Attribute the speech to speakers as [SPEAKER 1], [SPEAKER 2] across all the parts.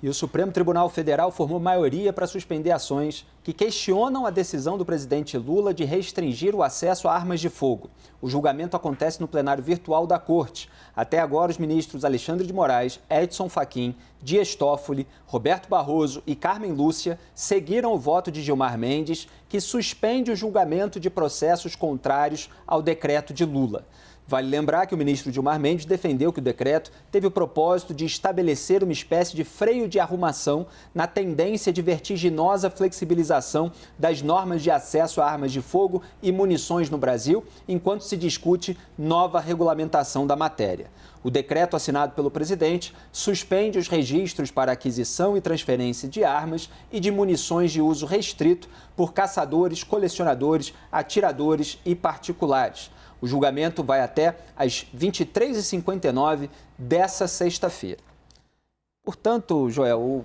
[SPEAKER 1] E o Supremo Tribunal Federal formou maioria para suspender ações que questionam a decisão do presidente Lula de restringir o acesso a armas de fogo. O julgamento acontece no plenário virtual da Corte. Até agora, os ministros Alexandre de Moraes, Edson Fachin, Dias Toffoli, Roberto Barroso e Carmen Lúcia seguiram o voto de Gilmar Mendes, que suspende o julgamento de processos contrários ao decreto de Lula. Vale lembrar que o ministro Gilmar Mendes defendeu que o decreto teve o propósito de estabelecer uma espécie de freio de arrumação na tendência de vertiginosa flexibilização das normas de acesso a armas de fogo e munições no Brasil, enquanto se discute nova regulamentação da matéria. O decreto assinado pelo presidente suspende os registros para aquisição e transferência de armas e de munições de uso restrito por caçadores, colecionadores, atiradores e particulares. O julgamento vai até às 23h59 dessa sexta-feira. Portanto, Joel,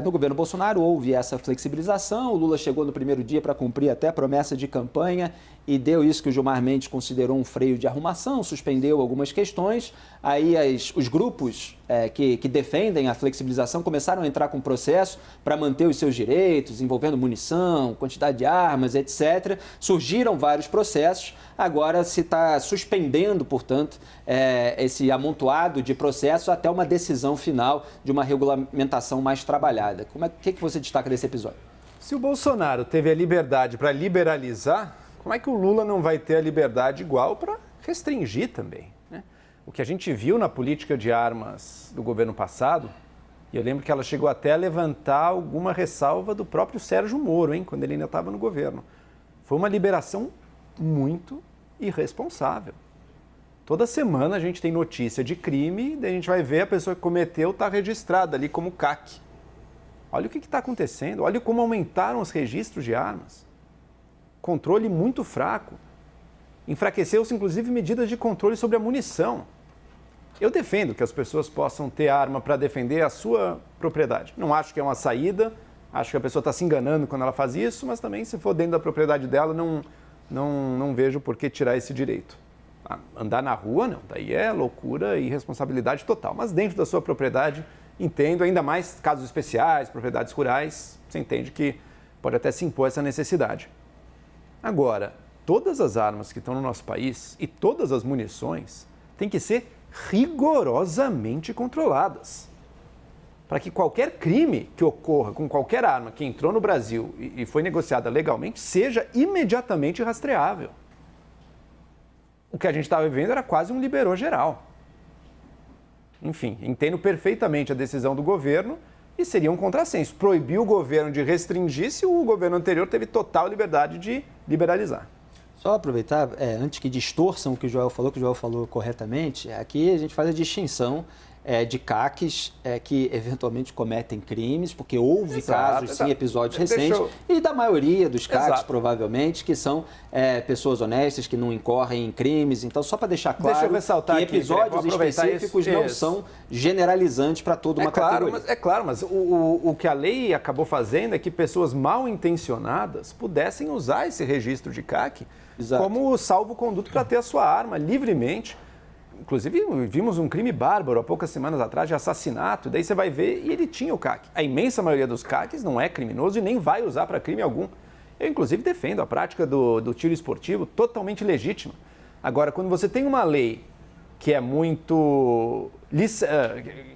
[SPEAKER 1] no governo Bolsonaro houve essa flexibilização, o Lula chegou no primeiro dia para cumprir até a promessa de campanha e deu isso que o Gilmar Mendes considerou um freio de arrumação, suspendeu algumas questões. Aí os grupos que defendem a flexibilização começaram a entrar com processo para manter os seus direitos, envolvendo munição, quantidade de armas, etc. Surgiram vários processos, agora se está suspendendo, portanto, esse amontoado de processos até uma decisão final de uma regulamentação mais trabalhada. O que você destaca desse episódio?
[SPEAKER 2] Se o Bolsonaro teve a liberdade para liberalizar, como é que o Lula não vai ter a liberdade igual para restringir também, né? O que a gente viu na política de armas do governo passado, e eu lembro que ela chegou até a levantar alguma ressalva do próprio Sérgio Moro, quando ele ainda estava no governo, foi uma liberação muito irresponsável. Toda semana a gente tem notícia de crime, daí a gente vai ver a pessoa que cometeu está registrada ali como CAC. Olha o que está acontecendo, olha como aumentaram os registros de armas. Controle muito fraco. Enfraqueceu-se, inclusive, medidas de controle sobre a munição. Eu defendo que as pessoas possam ter arma para defender a sua propriedade. Não acho que é uma saída, acho que a pessoa está se enganando quando ela faz isso, mas também, se for dentro da propriedade dela, não vejo por que tirar esse direito. Andar na rua, não, daí é loucura e irresponsabilidade total. Mas dentro da sua propriedade, entendo, ainda mais casos especiais, propriedades rurais, você entende que pode até se impor essa necessidade. Agora, todas as armas que estão no nosso país e todas as munições têm que ser rigorosamente controladas. Para que qualquer crime que ocorra com qualquer arma que entrou no Brasil e foi negociada legalmente, seja imediatamente rastreável. O que a gente estava vivendo era quase um liberou geral. Enfim, entendo perfeitamente a decisão do governo e seria um contrassenso. Proibir o governo de restringir se o governo anterior teve total liberdade de liberalizar.
[SPEAKER 1] Só aproveitar, antes que distorçam o que o Joel falou corretamente, aqui a gente faz a distinção de CACs que eventualmente cometem crimes, porque houve casos, sim, episódios recentes, e da maioria dos CACs, provavelmente, que são pessoas honestas, que não incorrem em crimes. Então, só para deixar claro que episódios específicos não são generalizantes para toda uma categoria.
[SPEAKER 2] Mas o que a lei acabou fazendo é que pessoas mal intencionadas pudessem usar esse registro de CAC como salvo-conduto para ter a sua arma livremente. Inclusive, vimos um crime bárbaro há poucas semanas atrás de assassinato, daí você vai ver e ele tinha o CAC. A imensa maioria dos CACs não é criminoso e nem vai usar para crime algum. Eu, inclusive, defendo a prática do tiro esportivo totalmente legítima. Agora, quando você tem uma lei que é muito...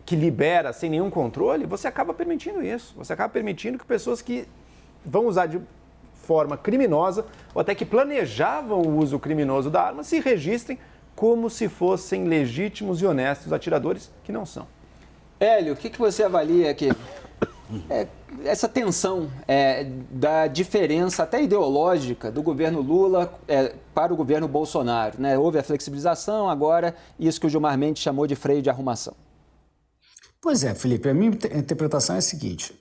[SPEAKER 2] que libera sem nenhum controle, você acaba permitindo isso. Você acaba permitindo que pessoas que vão usar de forma criminosa ou até que planejavam o uso criminoso da arma se registrem como se fossem legítimos e honestos atiradores, que não são.
[SPEAKER 1] Hélio, o que você avalia aqui? Essa tensão da diferença até ideológica do governo Lula para o governo Bolsonaro, né? Houve a flexibilização, agora isso que o Gilmar Mendes chamou de freio de arrumação.
[SPEAKER 3] Pois é, Felipe, a minha interpretação é a seguinte.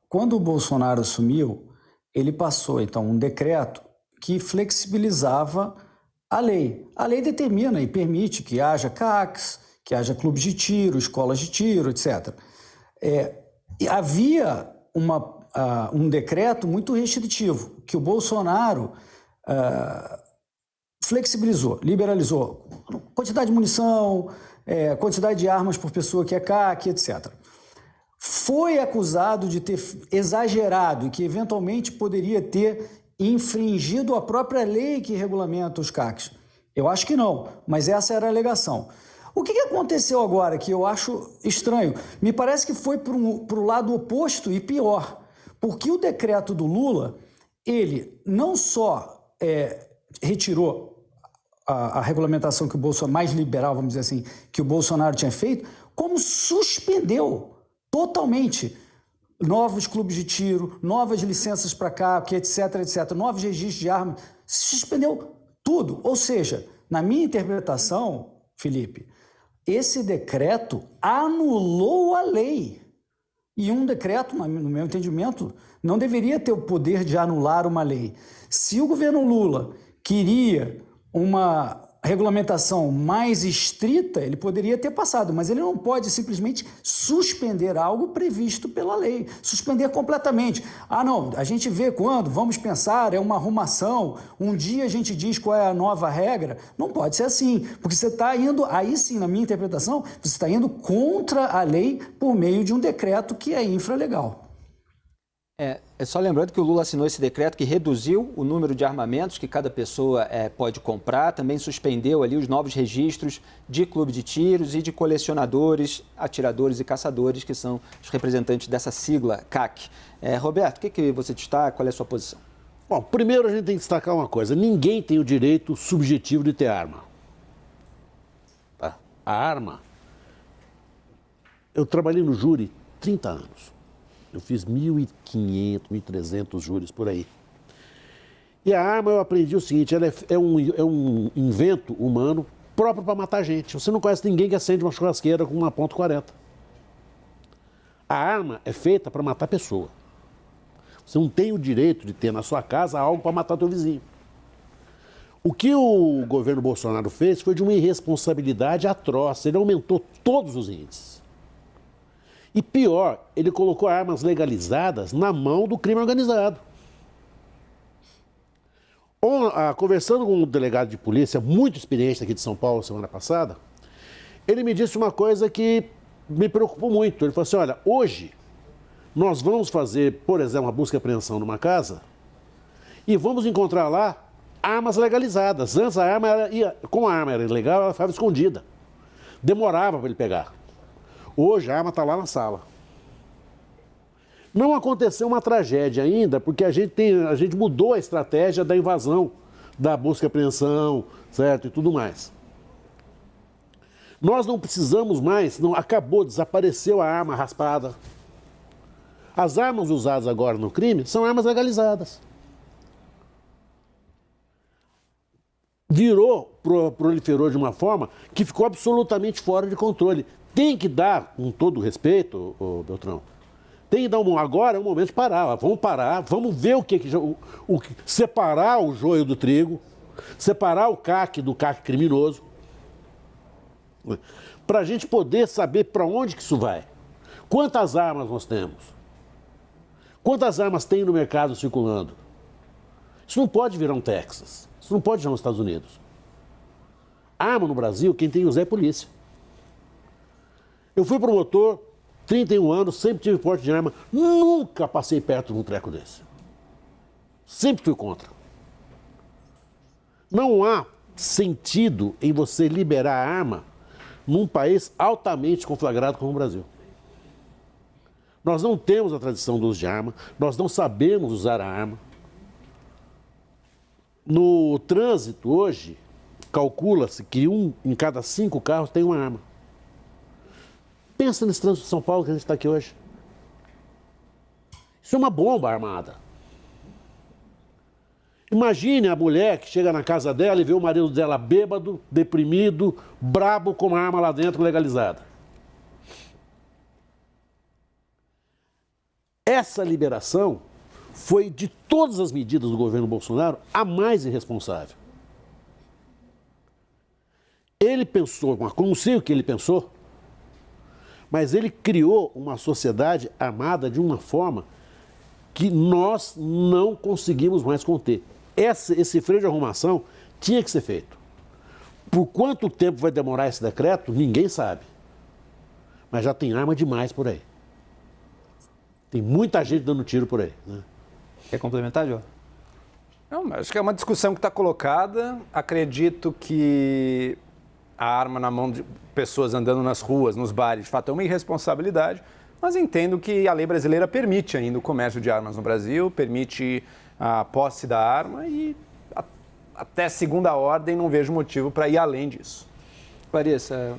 [SPEAKER 3] Quando o Bolsonaro assumiu, ele passou, então, um decreto que flexibilizava a lei. A lei determina e permite que haja CACs, que haja clubes de tiro, escolas de tiro, etc. Havia um decreto muito restritivo, que o Bolsonaro flexibilizou, liberalizou. Quantidade de munição, quantidade de armas por pessoa que é CAC, etc. foi acusado de ter exagerado e que eventualmente poderia ter infringido a própria lei que regulamenta os CACs? Eu acho que não, mas essa era a alegação. O que aconteceu agora que eu acho estranho? Me parece que foi para o lado oposto e pior, porque o decreto do Lula, ele não só retirou a regulamentação que o Bolsonaro, mais liberal, vamos dizer assim, que o Bolsonaro tinha feito, como suspendeu totalmente novos clubes de tiro, novas licenças para CAC, etc., novos registros de armas, suspendeu tudo. Ou seja, na minha interpretação, Felipe, esse decreto anulou a lei. E um decreto, no meu entendimento, não deveria ter o poder de anular uma lei. Se o governo Lula queria uma regulamentação mais estrita, ele poderia ter passado, mas ele não pode simplesmente suspender algo previsto pela lei, suspender completamente. Ah, não, a gente vê quando, vamos pensar, é uma arrumação, um dia a gente diz qual é a nova regra. Não pode ser assim, porque você está indo, aí sim, na minha interpretação, você está indo contra a lei por meio de um decreto que é infralegal.
[SPEAKER 1] É só lembrando que o Lula assinou esse decreto que reduziu o número de armamentos que cada pessoa pode comprar, também suspendeu ali os novos registros de clube de tiros e de colecionadores, atiradores e caçadores, que são os representantes dessa sigla CAC. Roberto, o que você destaca? Qual é a sua posição?
[SPEAKER 4] Bom, primeiro a gente tem que destacar uma coisa. Ninguém tem o direito subjetivo de ter arma. Tá? A arma... Eu trabalhei no júri 30 anos. Eu fiz 1.500, 1.300 júris por aí. E a arma, eu aprendi o seguinte, ela é um invento humano próprio para matar gente. Você não conhece ninguém que acende uma churrasqueira com uma .40. A arma é feita para matar pessoa. Você não tem o direito de ter na sua casa algo para matar teu vizinho. O que o governo Bolsonaro fez foi de uma irresponsabilidade atroz. Ele aumentou todos os índices. E pior, ele colocou armas legalizadas na mão do crime organizado. Conversando com um delegado de polícia muito experiente aqui de São Paulo semana passada, ele me disse uma coisa que me preocupou muito. Ele falou assim, olha, hoje nós vamos fazer, por exemplo, uma busca e apreensão numa casa e vamos encontrar lá armas legalizadas. Antes como a arma era ilegal, ela ficava escondida. Demorava para ele pegar. Hoje a arma está lá na sala. Não aconteceu uma tragédia ainda, porque a gente mudou a estratégia da invasão, da busca e apreensão, certo? E tudo mais. Nós não precisamos mais, desapareceu a arma raspada. As armas usadas agora no crime são armas legalizadas. Proliferou de uma forma que ficou absolutamente fora de controle. Tem que dar, com todo respeito, Beltrão, tem que dar agora é o momento de parar. Vamos parar, vamos ver separar o joio do trigo, separar o CAC do CAC criminoso, para a gente poder saber para onde que isso vai. Quantas armas nós temos? Quantas armas tem no mercado circulando? Isso não pode virar um Texas, isso não pode virar os Estados Unidos. Arma no Brasil, quem tem que usar é a polícia. Eu fui promotor, 31 anos, sempre tive porte de arma, nunca passei perto de um treco desse. Sempre fui contra. Não há sentido em você liberar a arma num país altamente conflagrado como o Brasil. Nós não temos a tradição do uso de arma, nós não sabemos usar a arma. No trânsito hoje, calcula-se que 1 em cada 5 carros tem uma arma. Pensa nesse trânsito de São Paulo que a gente está aqui hoje. Isso é uma bomba armada. Imagine a mulher que chega na casa dela e vê o marido dela bêbado, deprimido, brabo, com uma arma lá dentro legalizada. Essa liberação foi, de todas as medidas do governo Bolsonaro, a mais irresponsável. Ele pensou, não sei o que ele pensou, mas ele criou uma sociedade armada de uma forma que nós não conseguimos mais conter. Esse freio de arrumação tinha que ser feito. Por quanto tempo vai demorar esse decreto, ninguém sabe. Mas já tem arma demais por aí. Tem muita gente dando tiro por aí, né?
[SPEAKER 1] Quer complementar, João?
[SPEAKER 2] Não, mas acho que é uma discussão que está colocada. Acredito que a arma na mão de pessoas andando nas ruas, nos bares, de fato é uma irresponsabilidade, mas entendo que a lei brasileira permite ainda o comércio de armas no Brasil, permite a posse da arma e até segunda ordem não vejo motivo para ir além disso.
[SPEAKER 1] Clarissa,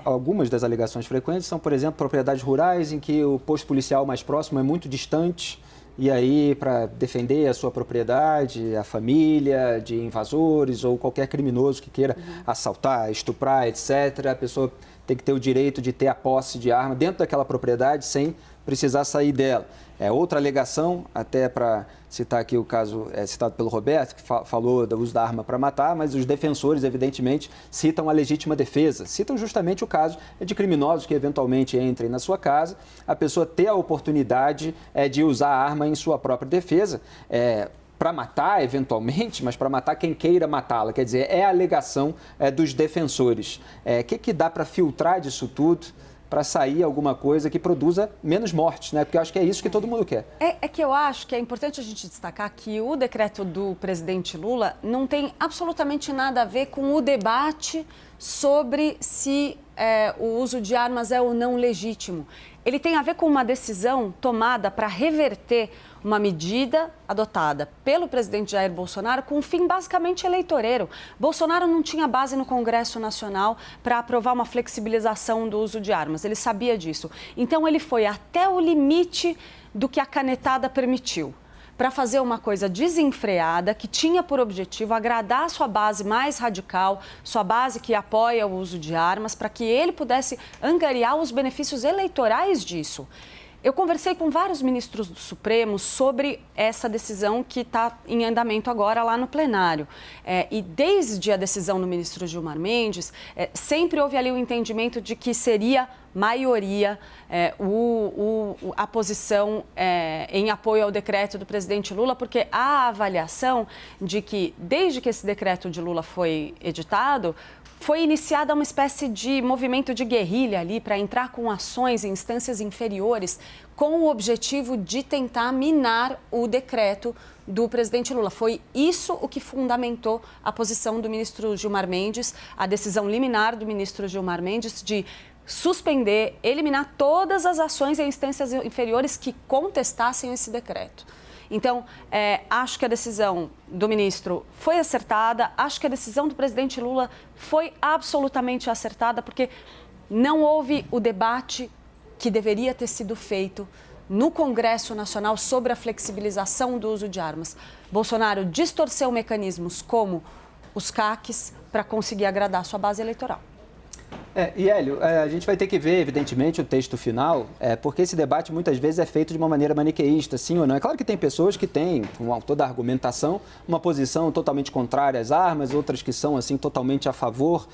[SPEAKER 1] algumas das alegações frequentes são, por exemplo, propriedades rurais em que o posto policial mais próximo é muito distante e aí, para defender a sua propriedade, a família de invasores ou qualquer criminoso que queira assaltar, estuprar, etc., a pessoa tem que ter o direito de ter a posse de arma dentro daquela propriedade sem precisar sair dela. Outra alegação, até para citar aqui o caso citado pelo Roberto, que falou do uso da arma para matar, mas os defensores, evidentemente, citam a legítima defesa. Citam justamente o caso de criminosos que eventualmente entrem na sua casa, a pessoa ter a oportunidade de usar a arma em sua própria defesa, para matar, eventualmente, mas para matar quem queira matá-la. Quer dizer, é a alegação dos defensores. O que dá para filtrar disso tudo para sair alguma coisa que produza menos mortes, né? Porque eu acho que é isso que todo mundo quer.
[SPEAKER 5] É que eu acho que é importante a gente destacar que o decreto do presidente Lula não tem absolutamente nada a ver com o debate sobre se o uso de armas é ou não legítimo. Ele tem a ver com uma decisão tomada para reverter uma medida adotada pelo presidente Jair Bolsonaro com um fim basicamente eleitoreiro. Bolsonaro não tinha base no Congresso Nacional para aprovar uma flexibilização do uso de armas, ele sabia disso. Então ele foi até o limite do que a canetada permitiu, para fazer uma coisa desenfreada que tinha por objetivo agradar a sua base mais radical, sua base que apoia o uso de armas, para que ele pudesse angariar os benefícios eleitorais disso. Eu conversei com vários ministros do Supremo sobre essa decisão que está em andamento agora lá no plenário. E desde a decisão do ministro Gilmar Mendes, sempre houve ali o entendimento de que seria maioria a posição em apoio ao decreto do presidente Lula, porque há a avaliação de que, desde que esse decreto de Lula foi editado, foi iniciada uma espécie de movimento de guerrilha ali para entrar com ações em instâncias inferiores com o objetivo de tentar minar o decreto do presidente Lula. Foi isso o que fundamentou a posição do ministro Gilmar Mendes, a decisão liminar do ministro Gilmar Mendes de suspender, eliminar todas as ações em instâncias inferiores que contestassem esse decreto. Então, acho que a decisão do ministro foi acertada, acho que a decisão do presidente Lula foi absolutamente acertada, porque não houve o debate que deveria ter sido feito no Congresso Nacional sobre a flexibilização do uso de armas. Bolsonaro distorceu mecanismos como os CACs para conseguir agradar a sua base eleitoral.
[SPEAKER 1] E Hélio, a gente vai ter que ver, evidentemente, o texto final, porque esse debate muitas vezes é feito de uma maneira maniqueísta, sim ou não. É claro que tem pessoas que têm, com toda a argumentação, uma posição totalmente contrária às armas, outras que são, assim, totalmente a favor,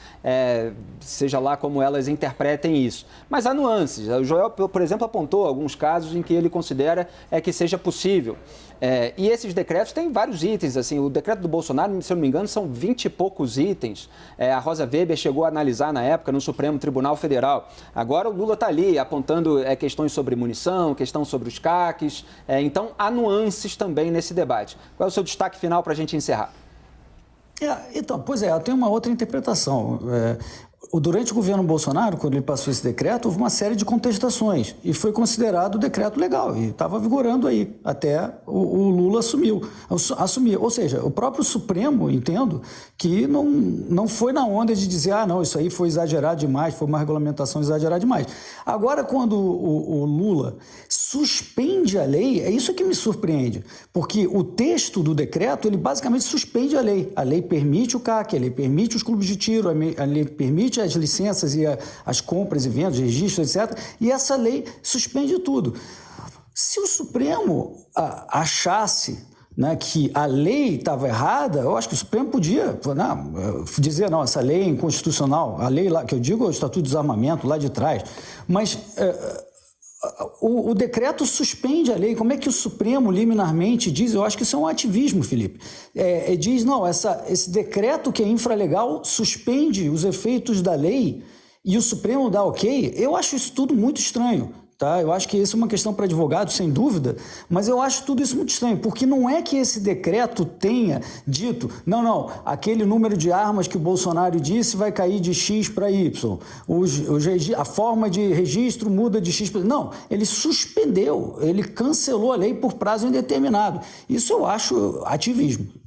[SPEAKER 1] seja lá como elas interpretem isso. Mas há nuances. O Joel, por exemplo, apontou alguns casos em que ele considera que seja possível. E esses decretos têm vários itens, assim, o decreto do Bolsonaro, se eu não me engano, são 20 e poucos itens. A Rosa Weber chegou a analisar na época no Supremo Tribunal Federal. Agora o Lula está ali apontando questões sobre munição, questão sobre os CACs. Então há nuances também nesse debate. Qual é o seu destaque final para a gente encerrar?
[SPEAKER 3] Então, pois eu tenho uma outra interpretação. Durante o governo Bolsonaro, quando ele passou esse decreto, houve uma série de contestações e foi considerado o decreto legal e estava vigorando aí, até o Lula assumir. Ou seja, o próprio Supremo, entendo, que não foi na onda de dizer, não, isso aí foi exagerado demais, foi uma regulamentação exagerada demais. Agora, quando o Lula suspende a lei, é isso que me surpreende, porque o texto do decreto, ele basicamente suspende a lei. A lei permite o CAC, a lei permite os clubes de tiro, a lei permite as licenças e as compras e vendas, registros, etc. E essa lei suspende tudo. Se o Supremo achasse que a lei estava errada, eu acho que o Supremo podia dizer, não, essa lei é inconstitucional, a lei lá, que eu digo é o Estatuto de Desarmamento, lá de trás, mas o decreto suspende a lei. Como é que o Supremo liminarmente diz? Eu acho que isso é um ativismo, Felipe. Diz, não, esse decreto que é infralegal suspende os efeitos da lei e o Supremo dá ok. Eu acho isso tudo muito estranho. Tá? Eu acho que isso é uma questão para advogado, sem dúvida, mas eu acho tudo isso muito estranho, porque não é que esse decreto tenha dito, não, aquele número de armas que o Bolsonaro disse vai cair de X para Y, a forma de registro muda de X para Y. Não, ele suspendeu, ele cancelou a lei por prazo indeterminado. Isso eu acho ativismo.